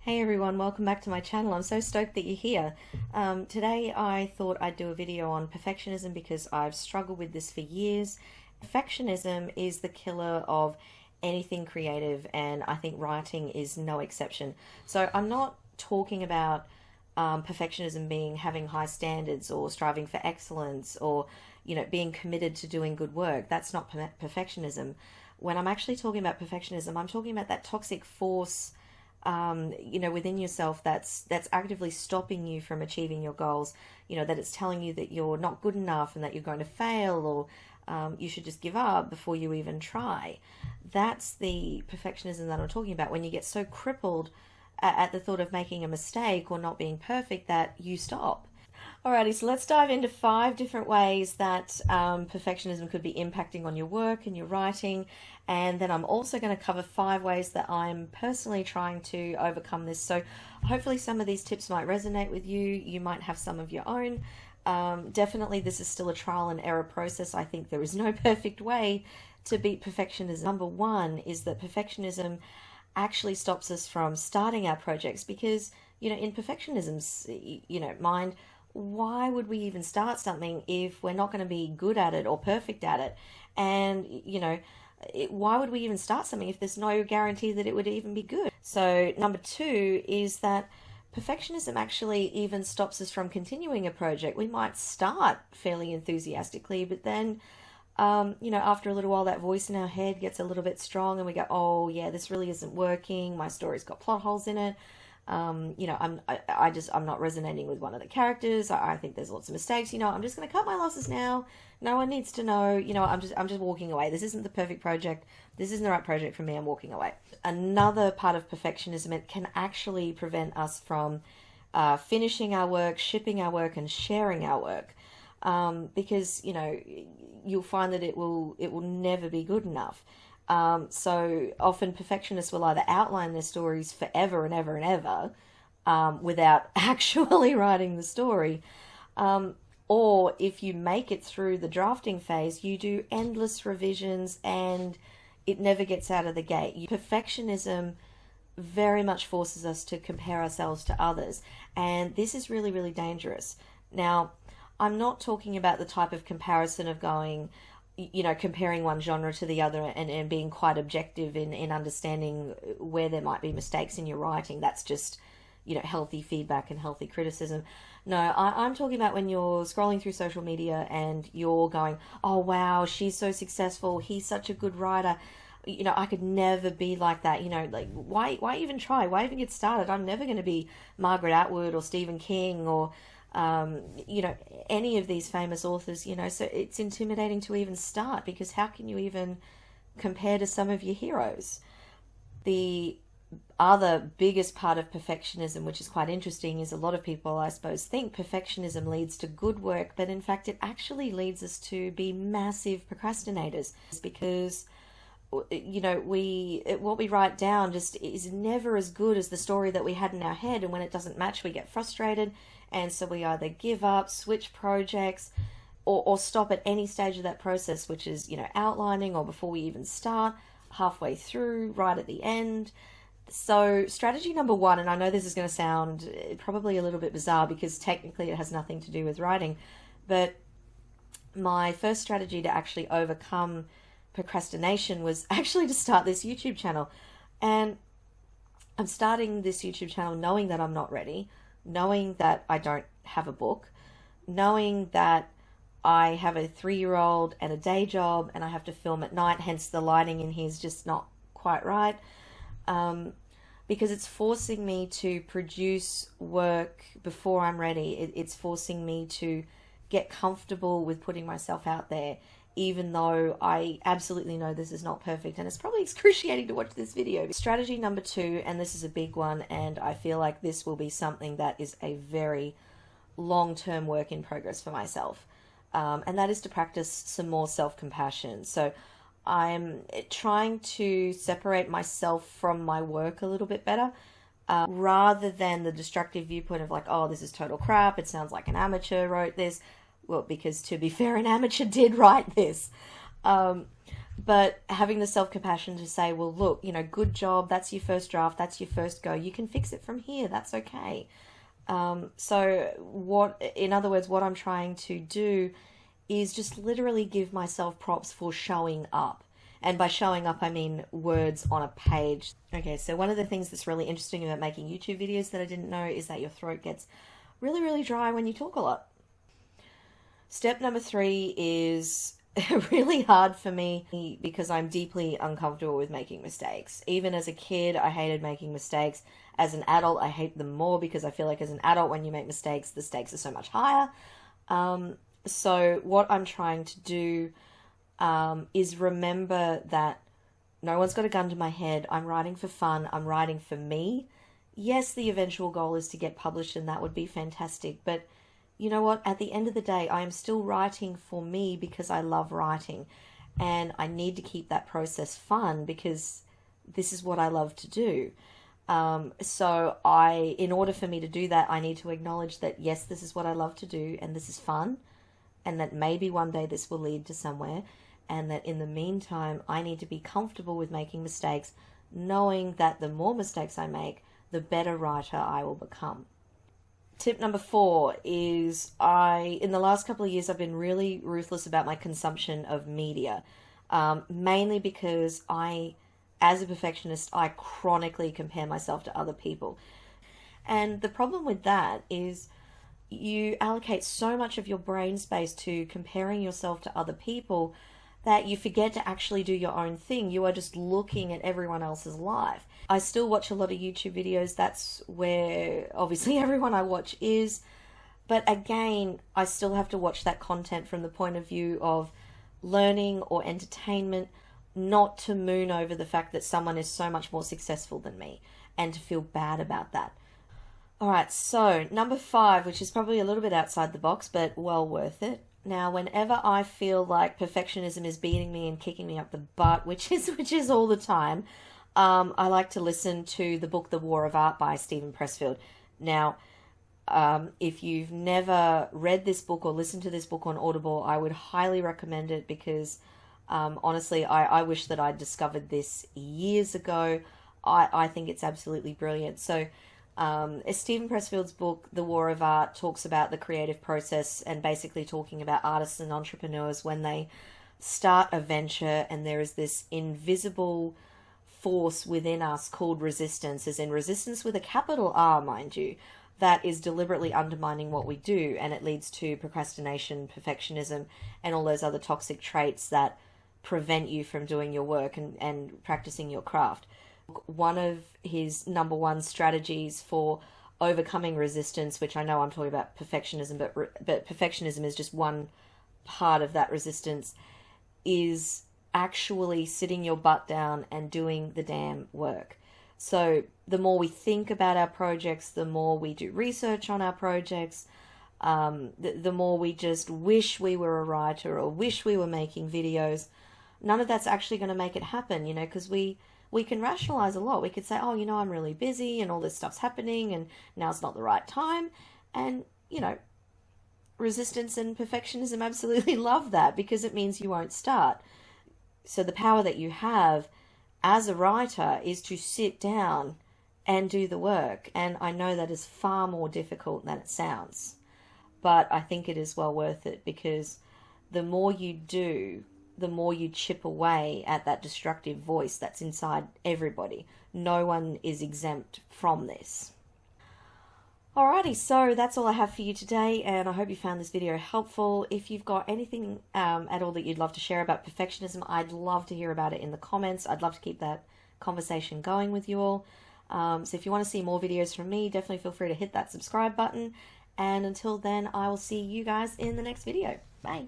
Hey everyone, welcome back to my channel. I'm so stoked that you're here. Today I thought I'd do a video on perfectionism because I've struggled with this for years. Perfectionism is the killer of anything creative, and I think writing is no exception. So I'm not talking about perfectionism being having high standards or striving for excellence or being committed to doing good work. That's not perfectionism. When I'm actually talking about perfectionism, I'm talking about that toxic force within yourself that's actively stopping you from achieving your goals. That it's telling you that you're not good enough and that you're going to fail, or you should just give up before you even try. That's the perfectionism that I'm talking about, when you get so crippled at the thought of making a mistake or not being perfect that you stop. Alrighty, so let's dive into 5 different ways that perfectionism could be impacting on your work and your writing. And then I'm also going to cover 5 ways that I'm personally trying to overcome this. So hopefully some of these tips might resonate with you. You might have some of your own. Definitely this is still a trial and error process. I think there is no perfect way to beat perfectionism. Number 1 is that perfectionism actually stops us from starting our projects because, in perfectionism's, mind, why would we even start something if we're not going to be good at it or perfect at it? And, why would we even start something if there's no guarantee that it would even be good? So number 2 is that perfectionism actually even stops us from continuing a project. We might start fairly enthusiastically, but then, after a little while, that voice in our head gets a little bit strong and we go, oh yeah, this really isn't working. My story's got plot holes in it. I'm not resonating with one of the characters. I think there's lots of mistakes. I'm just going to cut my losses now. No one needs to know. I'm just walking away. This isn't the perfect project. This isn't the right project for me. I'm walking away. Another part of perfectionism, it can actually prevent us from finishing our work, shipping our work, and sharing our work, because you'll find that it will never be good enough. So often perfectionists will either outline their stories forever and ever and ever without actually writing the story. Or if you make it through the drafting phase, you do endless revisions and it never gets out of the gate. Perfectionism very much forces us to compare ourselves to others. And this is really, really dangerous. Now, I'm not talking about the type of comparison of going, comparing one genre to the other and being quite objective in understanding where there might be mistakes in your writing. That's just, healthy feedback and healthy criticism. No, I'm talking about when you're scrolling through social media and you're going, oh wow, she's so successful, he's such a good writer. I could never be like that. Why even try? Why even get started? I'm never going to be Margaret Atwood or Stephen King or any of these famous authors, so it's intimidating to even start because how can you even compare to some of your heroes? The other biggest part of perfectionism, which is quite interesting, is a lot of people, I suppose, think perfectionism leads to good work, but in fact it actually leads us to be massive procrastinators because what we write down just is never as good as the story that we had in our head, and when it doesn't match we get frustrated, and so we either give up, switch projects, or stop at any stage of that process, which is outlining, or before we even start, halfway through, right at the end. So strategy number 1, and I know this is going to sound probably a little bit bizarre because technically it has nothing to do with writing, but my first strategy to actually overcome procrastination was actually to start this YouTube channel. And I'm starting this YouTube channel knowing that I'm not ready, knowing that I don't have a book, knowing that I have a 3-year-old and a day job and I have to film at night, hence the lighting in here is just not quite right, because it's forcing me to produce work before I'm ready. It's forcing me to get comfortable with putting myself out there, even though I absolutely know this is not perfect, and it's probably excruciating to watch this video. Strategy number 2, and this is a big one, and I feel like this will be something that is a very long-term work in progress for myself, and that is to practice some more self-compassion. So I'm trying to separate myself from my work a little bit better, rather than the destructive viewpoint of like, oh, this is total crap, it sounds like an amateur wrote this. Well, because to be fair, an amateur did write this. But having the self-compassion to say, well, look, good job, that's your first draft, that's your first go, you can fix it from here, that's okay. In other words, what I'm trying to do is just literally give myself props for showing up. And by showing up, I mean words on a page. Okay, so one of the things that's really interesting about making YouTube videos that I didn't know is that your throat gets really, really dry when you talk a lot. Step number 3 is really hard for me because I'm deeply uncomfortable with making mistakes. Even as a kid, I hated making mistakes. As an adult, I hate them more because I feel like as an adult, when you make mistakes, the stakes are so much higher. So what I'm trying to do is remember that no one's got a gun to my head. I'm writing for fun. I'm writing for me. Yes, the eventual goal is to get published, and that would be fantastic. But you know what? At the end of the day, I am still writing for me because I love writing. And I need to keep that process fun because this is what I love to do. In order for me to do that, I need to acknowledge that, yes, this is what I love to do, and this is fun, and that maybe one day this will lead to somewhere, and that in the meantime, I need to be comfortable with making mistakes, knowing that the more mistakes I make, the better writer I will become. Tip number 4 is in the last couple of years, I've been really ruthless about my consumption of media, mainly because as a perfectionist, I chronically compare myself to other people. And the problem with that is you allocate so much of your brain space to comparing yourself to other people that you forget to actually do your own thing. You are just looking at everyone else's life. I still watch a lot of YouTube videos. That's where obviously everyone I watch is. But again, I still have to watch that content from the point of view of learning or entertainment, not to moon over the fact that someone is so much more successful than me and to feel bad about that. All right, so number 5, which is probably a little bit outside the box, but well worth it. Now, whenever I feel like perfectionism is beating me and kicking me up the butt, which is all the time, I like to listen to the book The War of Art by Steven Pressfield. Now, if you've never read this book or listened to this book on Audible, I would highly recommend it because honestly, I wish that I'd discovered this years ago. I think it's absolutely brilliant. So Steven Pressfield's book, The War of Art, talks about the creative process and basically talking about artists and entrepreneurs when they start a venture and there is this invisible force within us called resistance, as in resistance with a capital R, mind you, that is deliberately undermining what we do, and it leads to procrastination, perfectionism, and all those other toxic traits that prevent you from doing your work and practicing your craft. One of his number 1 strategies for overcoming resistance, which I know I'm talking about perfectionism, but perfectionism is just one part of that resistance, is actually sitting your butt down and doing the damn work. So the more we think about our projects, the more we do research on our projects, the more we just wish we were a writer or wish we were making videos. None of that's actually going to make it happen, because we can rationalize a lot. We could say, oh, I'm really busy and all this stuff's happening and now's not the right time. And, resistance and perfectionism absolutely love that because it means you won't start. So the power that you have as a writer is to sit down and do the work. And I know that is far more difficult than it sounds. But I think it is well worth it because the more you do, the more you chip away at that destructive voice that's inside everybody. No one is exempt from this. Alrighty, so that's all I have for you today, and I hope you found this video helpful. If you've got anything at all that you'd love to share about perfectionism, I'd love to hear about it in the comments. I'd love to keep that conversation going with you all. So if you want to see more videos from me, definitely feel free to hit that subscribe button. And until then, I will see you guys in the next video. Bye.